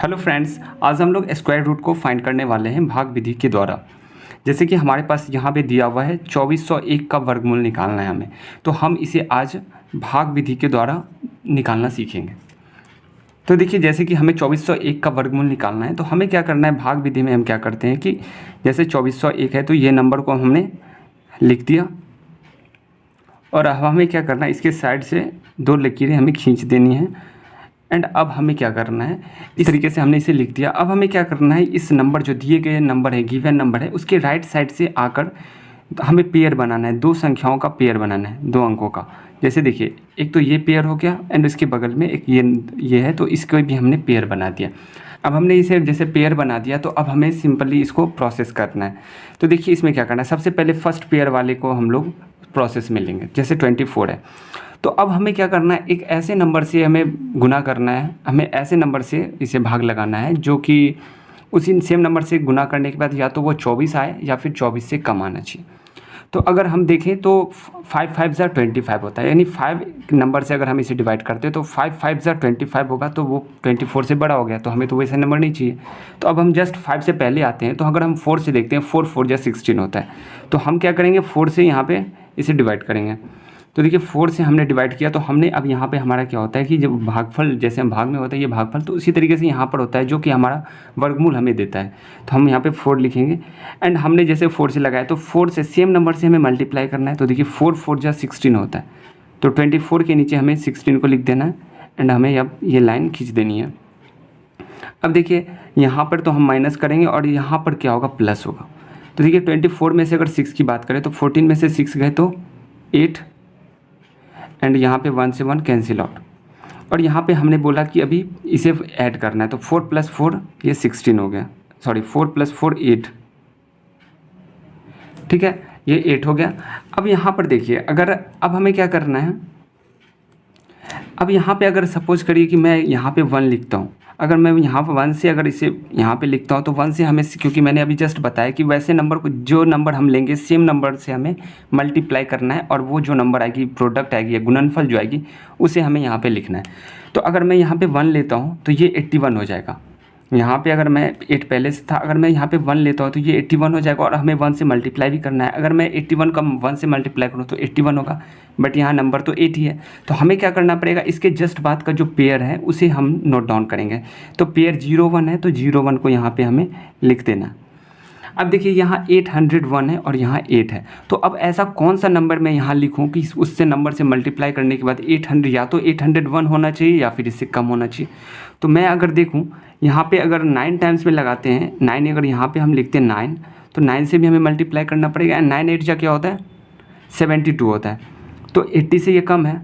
Hello friends, आज हम लोग स्क्वायर रूट को फाइंड करने वाले हैं भाग विधि के द्वारा। जैसे कि हमारे पास यहाँ पे दिया हुआ है 2401 का वर्गमूल निकालना है हमें, तो हम इसे आज भाग विधि के द्वारा निकालना सीखेंगे। तो देखिए, जैसे कि हमें 2401 का वर्गमूल निकालना है तो हमें क्या करना है, भाग विधि में हम क्या करते हैं कि जैसे 2401 है तो ये नंबर को हमने लिख दिया और अब हमें क्या करना है, इसके साइड से 2 लकीरें हमें खींच देनी है। एंड अब हमें क्या करना है, इस तरीके से हमने इसे लिख दिया। अब हमें क्या करना है, इस नंबर जो दिए गए नंबर है, गिवन नंबर है, उसके राइट साइड से आकर हमें पेयर बनाना है, 2 संख्याओं का पेयर बनाना है, 2 अंकों का। जैसे देखिए, एक तो ये पेयर हो गया एंड इसके बगल में एक ये है, तो इसको भी हमने पेयर बना दिया। अब हमने इसे जैसे पेयर बना दिया तो अब हमें सिंपली इसको प्रोसेस करना है। तो देखिए, इसमें क्या करना है, सबसे पहले फर्स्ट पेयर वाले को हम लोग प्रोसेस में लेंगे। जैसे 24 है तो अब हमें क्या करना है, एक ऐसे नंबर से हमें गुना करना है, हमें ऐसे नंबर से इसे भाग लगाना है जो कि उसी सेम नंबर से गुना करने के बाद या तो वो 24 आए या फिर 24 से कम आना चाहिए। तो अगर हम देखें तो 5 5 ज़ा 25 होता है, यानी 5 नंबर से अगर हम इसे डिवाइड करते हैं तो 5 5 ज़ा 25 होगा, तो वो 24 से बड़ा हो गया, तो हमें तो वैसा नंबर नहीं चाहिए। तो अब हम जस्ट 5 से पहले आते हैं, तो अगर हम 4 से देखते हैं, 4 4 ज़ा 16 होता है, तो हम क्या करेंगे, 4 से यहाँ पे इसे डिवाइड करेंगे। तो देखिए, 4 से हमने डिवाइड किया तो हमने अब यहाँ पे हमारा क्या होता है कि जब भागफल जैसे हम भाग में होता है ये भागफल, तो उसी तरीके से यहाँ पर होता है जो कि हमारा वर्गमूल हमें देता है। तो हम यहाँ पे 4 लिखेंगे एंड हमने जैसे 4 से लगाया तो 4 से सेम नंबर से हमें मल्टीप्लाई करना है। तो देखिए, 4 4 जा 16 होता है, तो 24 के नीचे हमें 16 को लिख देना है एंड हमें अब ये लाइन खींच देनी है। अब देखिए, यहाँ पर तो हम माइनस करेंगे और यहाँ पर क्या होगा, प्लस होगा। तो देखिए, 24 में से अगर 6 की बात करें तो 14 में से 6 गए तो 8 एंड यहाँ पे 1 से 1 कैंसिल आउट। और यहाँ पे हमने बोला कि अभी इसे ऐड करना है, तो 4 + 4 ये 16 हो गया, सॉरी 4 + 4 8, ठीक है, ये 8 हो गया। अब यहाँ पर देखिए, अगर अब हमें क्या करना है, अब यहाँ पे अगर सपोज करिए कि मैं यहाँ पे 1 लिखता हूँ, अगर मैं यहाँ पर 1 से अगर इसे यहाँ पे लिखता हूँ तो 1 से हमें, क्योंकि मैंने अभी जस्ट बताया कि वैसे नंबर को, जो नंबर हम लेंगे सेम नंबर से हमें मल्टीप्लाई करना है और वो जो नंबर आएगी, प्रोडक्ट आएगी या गुणनफल जो आएगी, उसे हमें यहाँ पे लिखना है। तो अगर मैं यहाँ पे 1 लेता हूँ तो ये 81 हो जाएगा। यहाँ पे अगर मैं 8 पहले से था, अगर मैं यहाँ पे 1 लेता हूँ तो ये 81 हो जाएगा और हमें 1 से मल्टीप्लाई भी करना है। अगर मैं 81 का 1 से मल्टीप्लाई करूँ तो 81 होगा, बट यहाँ नंबर तो 8 ही है। तो हमें क्या करना पड़ेगा, इसके जस्ट बाद का जो पेयर है उसे हम नोट डाउन करेंगे। तो पेयर 01 है तो 01 को यहाँ पर हमें लिख देना। अब देखिए, यहाँ 801 है और यहाँ 8 है, तो अब ऐसा कौन सा नंबर मैं यहाँ लिखूँ कि उससे नंबर से मल्टीप्लाई करने के बाद 800 या तो 801 होना चाहिए या फिर इससे कम होना चाहिए। तो मैं अगर देखूँ यहाँ पे, अगर 9 टाइम्स में लगाते हैं, 9 अगर यहाँ पे हम लिखते हैं 9, तो 9 से भी हमें मल्टीप्लाई करना पड़ेगा एंड 9 8 जा क्या होता है, 72 होता है, तो 80 से ये कम है।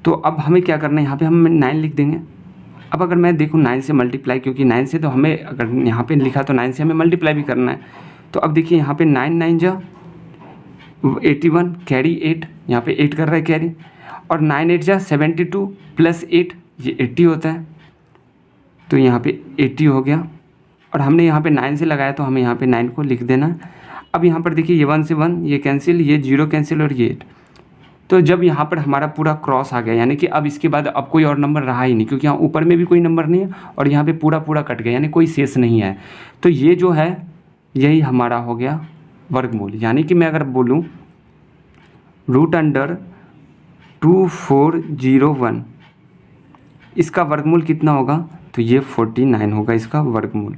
तो अब हमें क्या करना है, यहाँ पर हम 9 लिख देंगे। अब अगर मैं देखूँ 9 से मल्टीप्लाई, क्योंकि 9 से तो हमें, अगर यहाँ पे लिखा तो 9 से हमें मल्टीप्लाई भी करना है। तो अब देखिए, यहाँ पे 9 9 जा 81, कैरी 8, यहाँ पे 8 कर रहा है कैरी, और 9 8 जा 72 + 8 ये 80 होता है, तो यहाँ पे 80 हो गया। और हमने यहाँ पे 9 से लगाया तो हमें यहाँ पे 9 को लिख देना। अब यहाँ पर देखिए, ये 1 से 1 ये कैंसिल, ये 0 कैंसिल और ये 8। तो जब यहाँ पर हमारा पूरा क्रॉस आ गया, यानी कि अब इसके बाद अब कोई और नंबर रहा ही नहीं, क्योंकि यहाँ ऊपर में भी कोई नंबर नहीं है और यहाँ पे पूरा पूरा कट गया, यानी कोई शेष नहीं है। तो ये जो है यही हमारा हो गया वर्गमूल। यानी कि मैं अगर बोलूँ √2401, इसका वर्गमूल कितना होगा, तो ये 49 होगा इसका वर्गमूल।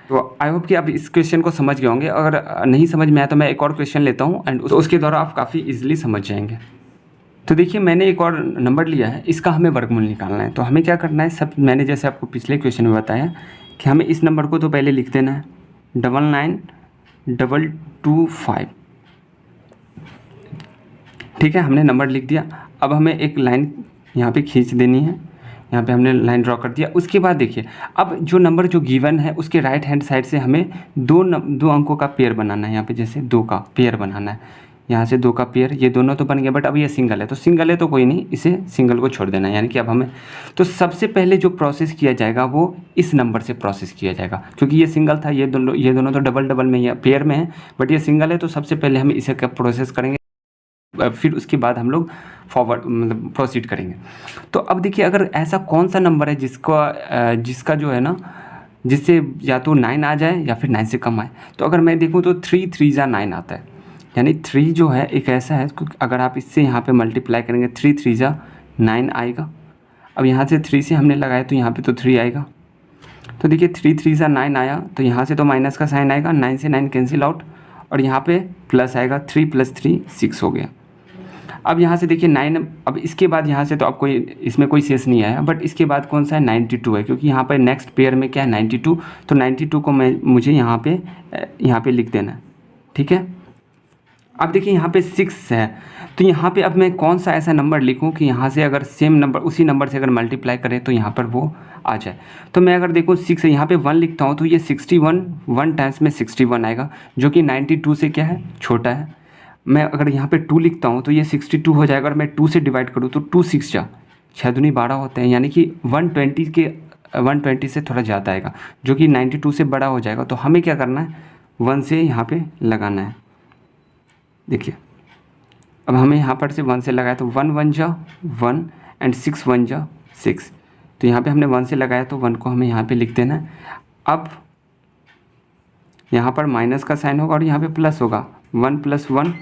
तो आई होप कि आप इस क्वेश्चन को समझ गए होंगे। अगर नहीं समझ में आया तो मैं एक और क्वेश्चन लेता हूँ एंड उसके द्वारा आप काफ़ी इजीली समझ जाएंगे। तो देखिए, मैंने एक और नंबर लिया है, इसका हमें वर्गमूल निकालना है। तो हमें क्या करना है, सब मैंने जैसे आपको पिछले क्वेश्चन में बताया कि हमें इस नंबर को तो पहले लिख देना है 99225, ठीक है, हमने नंबर लिख दिया। अब हमें एक लाइन यहाँ पे खींच देनी है, यहाँ पे हमने लाइन ड्रॉ कर दिया। उसके बाद देखिए, अब जो नंबर जो गिवन है उसके राइट हैंड साइड से हमें दो अंकों का पेयर बनाना है। यहाँ पे जैसे 2 का पेयर बनाना है, यहाँ से 2 का पेयर, ये दोनों तो बन गया, बट अब ये सिंगल है, तो सिंगल है तो कोई नहीं, इसे सिंगल को छोड़ देना है। यानी कि अब हमें, तो सबसे पहले जो प्रोसेस किया जाएगा वो इस नंबर से प्रोसेस किया जाएगा, क्योंकि ये सिंगल था, ये दोनों तो डबल डबल में या पेयर में है, बट ये सिंगल है, तो सबसे पहले हम इसे क्या प्रोसेस करेंगे, फिर उसके बाद हम लोग फॉरवर्ड मतलब प्रोसीड करेंगे। तो अब देखिए, अगर ऐसा कौन सा नंबर है जिसका जो है ना, जिससे या तो 9 आ जाए या फिर 9 से कम आए। तो अगर मैं देखूँ तो 3 3 जा 9 आता है, यानी 3 जो है एक ऐसा है, अगर आप इससे यहाँ पे मल्टीप्लाई करेंगे 3 3 जा 9 आएगा। अब यहाँ से 3 से हमने लगाया तो यहाँ पे तो 3 आएगा। तो देखिए 3 3 जा 9 आया, तो यहाँ से तो माइनस का साइन आएगा, 9 से 9 कैंसिल आउट, और यहाँ पे प्लस आएगा, 3 + 3 6 हो गया। अब यहाँ से देखिए 9, अब इसके बाद यहाँ से तो अब कोई इसमें कोई शेष नहीं आया, बट इसके बाद कौन सा है 92 है, क्योंकि यहाँ पर नेक्स्ट पेयर में क्या है 92। तो 92 को मुझे यहाँ पे लिख देना है, ठीक है। अब देखिए यहाँ पे 6 है, तो यहाँ पे अब मैं कौन सा ऐसा नंबर लिखूँ कि यहाँ से अगर सेम नंबर उसी नंबर से अगर मल्टीप्लाई करें तो यहाँ पर वो आ जाए। तो मैं अगर देखूँ 6 है, यहाँ पे 1 लिखता हूँ तो ये 61 1 टाइम्स में 61 आएगा, जो कि 92 से क्या है, छोटा है। मैं अगर यहाँ पे 2 लिखता हूँ तो ये 62 हो जाएगा, और मैं 2 से डिवाइड करूँ तो 2 6 जा 6 दूनी 12 होते हैं, यानी कि 120 से थोड़ा ज़्यादा आएगा, जो कि 92 से बड़ा हो जाएगा। तो हमें क्या करना है, 1 से यहाँ पे लगाना है। देखिए अब हमें यहाँ पर से 1 से लगाया तो 1 1 जा 1 एंड 6 1 जा 6। तो यहाँ पे हमने 1 से लगाया तो 1 को हमें यहाँ पे लिख देना है। अब यहाँ पर माइनस का साइन होगा और यहाँ पे प्लस होगा, 1 + 1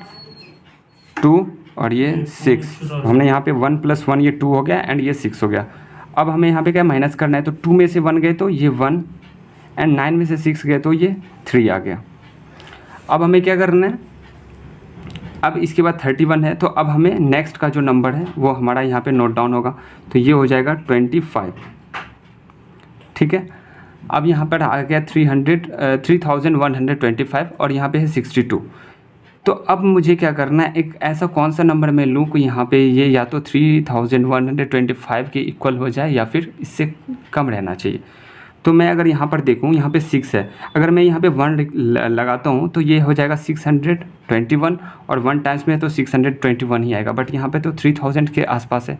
2 और ये 6। हमने यहाँ पे 1 + 1 ये 2 हो गया एंड ये 6 हो गया। अब हमें यहाँ पे क्या माइनस करना है, तो 2 में से 1 गए तो ये 1 एंड 9 में से 6 गए तो ये 3 आ गया। अब हमें क्या करना है, अब इसके बाद 31 है, तो अब हमें नेक्स्ट का जो नंबर है वो हमारा यहाँ पे नोट डाउन होगा, तो ये हो जाएगा 25, ठीक है। अब यहाँ पर आ गया 3125 और यहाँ पे है 62। तो अब मुझे क्या करना है, एक ऐसा कौन सा नंबर मैं लूँ कि यहाँ पे ये या तो 3125 के इक्वल हो जाए या फिर इससे कम रहना चाहिए। तो मैं अगर यहाँ पर देखूँ, यहाँ पे 6 है, अगर मैं यहाँ पे 1 लगाता हूँ तो ये हो जाएगा 621, और 1 टाइम्स में तो 621 ही आएगा, बट यहाँ पे तो 3000 के आसपास है।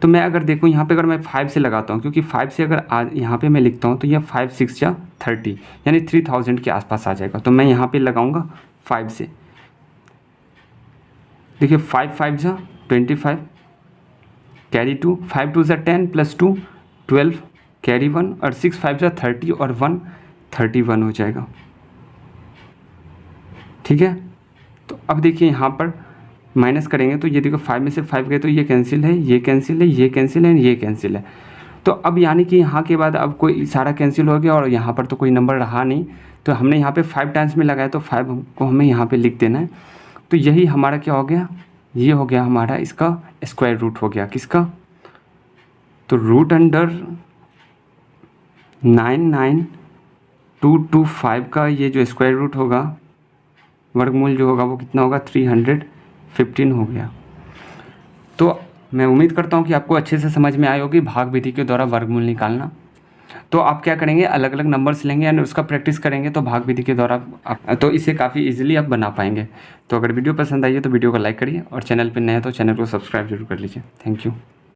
तो मैं अगर देखूँ यहाँ पे अगर मैं 5 से लगाता हूँ, क्योंकि 5 से अगर यहाँ पे मैं लिखता हूँ तो ये 5 6 या 30, यानी 3000 के आसपास आ जाएगा। तो मैं यहाँ पे लगाऊंगा 5 से। देखिए 5 5 जा 25 कैरी 2, 5 2 जा 10 + 2 12 कैरी 1, और 6 5 जा 30 और 1 31 हो जाएगा, ठीक है। तो अब देखिए यहाँ पर माइनस करेंगे तो ये देखो 5 में से 5 गए तो ये कैंसिल है, ये कैंसिल है, ये कैंसिल है, ये कैंसिल है। तो अब यानी कि यहाँ के बाद अब कोई सारा कैंसिल हो गया और यहाँ पर तो कोई नंबर रहा नहीं। तो हमने यहाँ पे 5 टाइम्स में लगाया तो 5 को हमें यहाँ पे लिख देना है। तो यही हमारा क्या हो गया, ये हो गया हमारा इसका स्क्वायर रूट हो गया, किसका, तो रूट अंडर 99225 का ये जो स्क्वायर रूट होगा, वर्गमूल जो होगा वो कितना होगा, 315 हो गया। तो मैं उम्मीद करता हूँ कि आपको अच्छे से समझ में आई होगी भाग विधि के द्वारा वर्गमूल निकालना। तो आप क्या करेंगे, अलग अलग नंबर्स लेंगे एंड उसका प्रैक्टिस करेंगे, तो भाग विधि के द्वारा तो इसे काफ़ी इजीली आप बना पाएंगे। तो अगर वीडियो पसंद आई है तो वीडियो को लाइक करिए, और चैनल पर नए हैं तो चैनल को सब्सक्राइब जरूर कर लीजिए। Thank you.